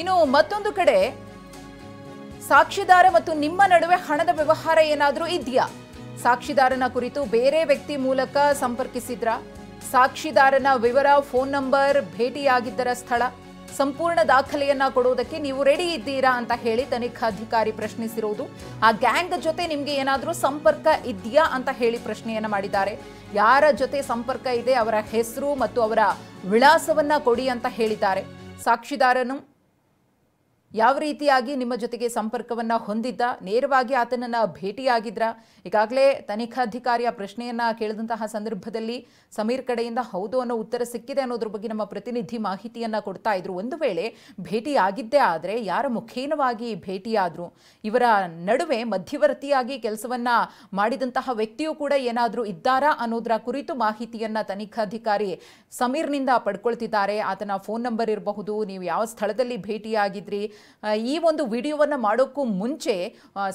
ಇನ್ನು ಮತ್ತೊಂದು ಕಡೆ ಸಾಕ್ಷಿದಾರ ಮತ್ತು ನಿಮ್ಮ ನಡುವೆ ಹಣದ ವ್ಯವಹಾರ ಏನಾದರೂ ಇದೆಯಾ? ಸಾಕ್ಷಿದಾರನ ಕುರಿತು ಬೇರೆ ವ್ಯಕ್ತಿ ಮೂಲಕ ಸಂಪರ್ಕಿಸಿದ್ರ? ಸಾಕ್ಷಿದಾರನ ವಿವರ, ಫೋನ್ ನಂಬರ್, ಭೇಟಿಯಾಗಿದ್ದರ ಸ್ಥಳ, ಸಂಪೂರ್ಣ ದಾಖಲೆಯನ್ನ ಕೊಡೋದಕ್ಕೆ ನೀವು ರೆಡಿ ಇದ್ದೀರಾ ಅಂತ ಹೇಳಿ ತನಿಖಾಧಿಕಾರಿ ಪ್ರಶ್ನಿಸಿರೋದು. ಆ ಗ್ಯಾಂಗ್ ಜೊತೆ ನಿಮ್ಗೆ ಏನಾದರೂ ಸಂಪರ್ಕ ಇದೆಯಾ ಅಂತ ಹೇಳಿ ಪ್ರಶ್ನೆಯನ್ನ ಮಾಡಿದ್ದಾರೆ. ಯಾರ ಜೊತೆ ಸಂಪರ್ಕ ಇದೆ, ಅವರ ಹೆಸರು ಮತ್ತು ಅವರ ವಿಳಾಸವನ್ನ ಕೊಡಿ ಅಂತ ಹೇಳಿದ್ದಾರೆ. ಸಾಕ್ಷಿದಾರನು ಯಾವ ರೀತಿಯಾಗಿ ನಿಮ್ಮ ಜೊತೆಗೆ ಸಂಪರ್ಕವನ್ನ ಹೊಂದಿದ್ದ, ನೇರವಾಗಿ ಆತನನ್ನ ಭೇಟಿಯಾಗಿದ್ರ? ಈಗಾಗಲೇ ತನಿಖಾಧಿಕಾರಿಯ ಪ್ರಶ್ನೆಯನ್ನ ಕೇಳಿದಂತಹ ಸಂದರ್ಭದಲ್ಲಿ ಸಮೀರ್ ಕಡೆಯಿಂದ ಹೌದು ಅನ್ನೋ ಉತ್ತರ ಸಿಕ್ಕಿದೆ ಅನ್ನೋದ್ರ ಬಗ್ಗೆ ನಮ್ಮ ಪ್ರತಿನಿಧಿ ಮಾಹಿತಿಯನ್ನ ಕೊಡ್ತಾ ಇದ್ರು. ಒಂದು ವೇಳೆ ಭೇಟಿಯಾಗಿದ್ದೇ ಆದರೆ ಯಾರ ಮುಖೇನವಾಗಿ ಭೇಟಿಯಾದ್ರು, ಇವರ ನಡುವೆ ಮಧ್ಯವರ್ತಿಯಾಗಿ ಕೆಲಸವನ್ನ ಮಾಡಿದಂತಹ ವ್ಯಕ್ತಿಯೂ ಕೂಡ ಏನಾದರೂ ಇದ್ದಾರಾ ಅನ್ನೋದರ ಕುರಿತು ಮಾಹಿತಿಯನ್ನ ತನಿಖಾಧಿಕಾರಿ ಸಮೀರ್ನಿಂದ ಪಡ್ಕೊಳ್ತಿದ್ದಾರೆ. ಆತನ ಫೋನ್ ನಂಬರ್ ಇರಬಹುದು, ನೀವು ಯಾವ ಸ್ಥಳದಲ್ಲಿ ಭೇಟಿಯಾಗಿದ್ರಿ, ಈ ಒಂದು ವಿಡಿಯೋವನ್ನ ಮಾಡೋಕ್ಕೂ ಮುಂಚೆ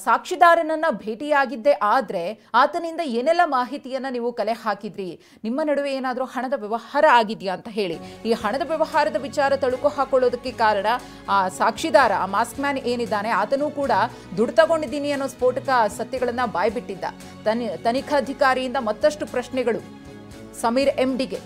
ಸಾಕ್ಷಿದಾರನನ್ನ ಭೇಟಿಯಾಗಿದ್ದೆ ಆದ್ರೆ ಆತನಿಂದ ಏನೆಲ್ಲ ಮಾಹಿತಿಯನ್ನ ನೀವು ಕಲೆ ಹಾಕಿದ್ರಿ, ನಿಮ್ಮ ನಡುವೆ ಏನಾದರೂ ಹಣದ ವ್ಯವಹಾರ ಆಗಿದೆಯಾ ಅಂತ ಹೇಳಿ. ಈ ಹಣದ ವ್ಯವಹಾರದ ವಿಚಾರ ತಳುಕು ಹಾಕೊಳ್ಳೋದಕ್ಕೆ ಕಾರಣ ಆ ಸಾಕ್ಷಿದಾರ, ಆ ಮಾಸ್ಕ್ ಮ್ಯಾನ್ ಏನಿದ್ದಾನೆ ಆತನೂ ಕೂಡ ದುಡ್ಡು ತಗೊಂಡಿದ್ದೀನಿ ಅನ್ನೋ ಸ್ಫೋಟಕ ಸತ್ಯಗಳನ್ನ ಬಾಯ್ಬಿಟ್ಟಿದ್ದ. ತನಿಖಾಧಿಕಾರಿಯಿಂದ ಮತ್ತಷ್ಟು ಪ್ರಶ್ನೆಗಳು. ಸಮೀರ್ ಎಂಡಿಗೆ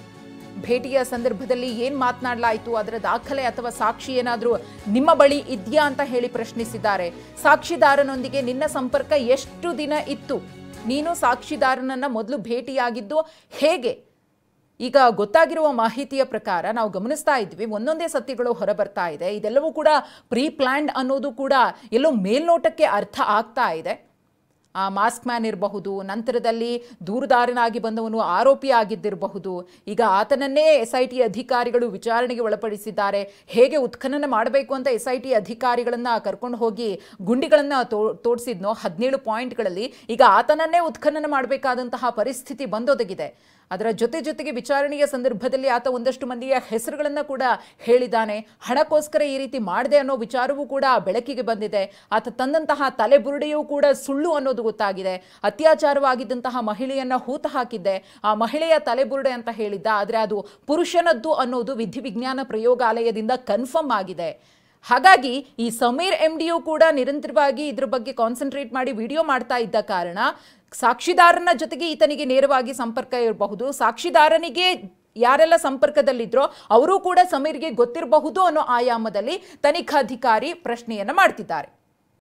ಭೇಟಿಯ ಸಂದರ್ಭದಲ್ಲಿ ಏನ್ ಮಾತನಾಡಲಾಯಿತು, ಅದರ ದಾಖಲೆ ಅಥವಾ ಸಾಕ್ಷಿ ಏನಾದರೂ ನಿಮ್ಮ ಬಳಿ ಇದೆಯಾ ಅಂತ ಹೇಳಿ ಪ್ರಶ್ನಿಸಿದ್ದಾರೆ. ಸಾಕ್ಷಿದಾರನೊಂದಿಗೆ ನಿನ್ನ ಸಂಪರ್ಕ ಎಷ್ಟು ದಿನ ಇತ್ತು, ನೀನು ಸಾಕ್ಷಿದಾರನನ್ನ ಮೊದಲು ಭೇಟಿಯಾಗಿದ್ದು ಹೇಗೆ? ಈಗ ಗೊತ್ತಾಗಿರುವ ಮಾಹಿತಿಯ ಪ್ರಕಾರ ನಾವು ಗಮನಿಸ್ತಾ ಇದ್ವಿ, ಒಂದೊಂದೇ ಸತ್ಯಗಳು ಹೊರಬರ್ತಾ ಇದೆ. ಇದೆಲ್ಲವೂ ಕೂಡ ಪ್ರೀ ಪ್ಲಾನ್ಡ್ ಅನ್ನೋದು ಕೂಡ ಎಲ್ಲೋ ಮೇಲ್ನೋಟಕ್ಕೆ ಅರ್ಥ ಆಗ್ತಾ ಇದೆ. ಆ ಮಾಸ್ಕ್ ಮ್ಯಾನ್ ಇರಬಹುದು, ನಂತರದಲ್ಲಿ ದೂರುದಾರನಾಗಿ ಬಂದವನು ಆರೋಪಿ ಆಗಿದ್ದಿರಬಹುದು. ಈಗ ಆತನನ್ನೇ SIT ಅಧಿಕಾರಿಗಳು ವಿಚಾರಣೆಗೆ ಒಳಪಡಿಸಿದ್ದಾರೆ. ಹೇಗೆ ಉತ್ಖನನ ಮಾಡಬೇಕು ಅಂತ SIT ಅಧಿಕಾರಿಗಳನ್ನ ಕರ್ಕೊಂಡು ಹೋಗಿ ಗುಂಡಿಗಳನ್ನ ತೋಡಿಸಿದ್ನೋ 17 ಪಾಯಿಂಟ್ಗಳಲ್ಲಿ, ಈಗ ಆತನನ್ನೇ ಉತ್ಖನನ ಮಾಡಬೇಕಾದಂತಹ ಪರಿಸ್ಥಿತಿ ಬಂದೊದಗಿದೆ. ಅದರ ಜೊತೆಗೆ ವಿಚಾರಣೆಯ ಸಂದರ್ಭದಲ್ಲಿ ಆತ ಒಂದಷ್ಟು ಮಂದಿಯ ಹೆಸರುಗಳನ್ನು ಕೂಡ ಹೇಳಿದ್ದಾನೆ. ಹಣಕ್ಕೋಸ್ಕರ ಈ ರೀತಿ ಮಾಡಿದೆ ಅನ್ನೋ ವಿಚಾರವೂ ಕೂಡ ಬೆಳಕಿಗೆ ಬಂದಿದೆ. ಆತ ತಂದಂತಹ ತಲೆಬುರುಡೆಯೂ ಕೂಡ ಸುಳ್ಳು ಅನ್ನೋದು ಗೊತ್ತಾಗಿದೆ. ಅತ್ಯಾಚಾರವಾಗಿದ್ದಂತಹ ಮಹಿಳೆಯನ್ನ ಹೂತ ಹಾಕಿದ್ದೆ, ಆ ಮಹಿಳೆಯ ತಲೆಬುರುಡೆ ಅಂತ ಹೇಳಿದ್ದ, ಆದರೆ ಅದು ಪುರುಷನದ್ದು ಅನ್ನೋದು ವಿಧಿವಿಜ್ಞಾನ ಪ್ರಯೋಗಾಲಯದಿಂದ ಕನ್ಫರ್ಮ್ ಆಗಿದೆ. ಹಾಗಾಗಿ ಈ ಸಮೀರ್ MDಯೂ ಕೂಡ ನಿರಂತರವಾಗಿ ಇದ್ರ ಬಗ್ಗೆ ಕಾನ್ಸಂಟ್ರೇಟ್ ಮಾಡಿ ವಿಡಿಯೋ ಮಾಡ್ತಾ ಇದ್ದ ಕಾರಣ ಸಾಕ್ಷಿದಾರನ ಜೊತೆಗೆ ಈತನಿಗೆ ನೇರವಾಗಿ ಸಂಪರ್ಕ ಇರಬಹುದು. ಸಾಕ್ಷಿದಾರನಿಗೆ ಯಾರೆಲ್ಲ ಸಂಪರ್ಕದಲ್ಲಿದ್ರೋ ಅವರು ಕೂಡ ಸಮೀರ್ಗೆ ಗೊತ್ತಿರಬಹುದು ಅನ್ನೋ ಆಯಾಮದಲ್ಲಿ ತನಿಖಾಧಿಕಾರಿ ಪ್ರಶ್ನೆಯನ್ನ ಮಾಡ್ತಿದ್ದಾರೆ.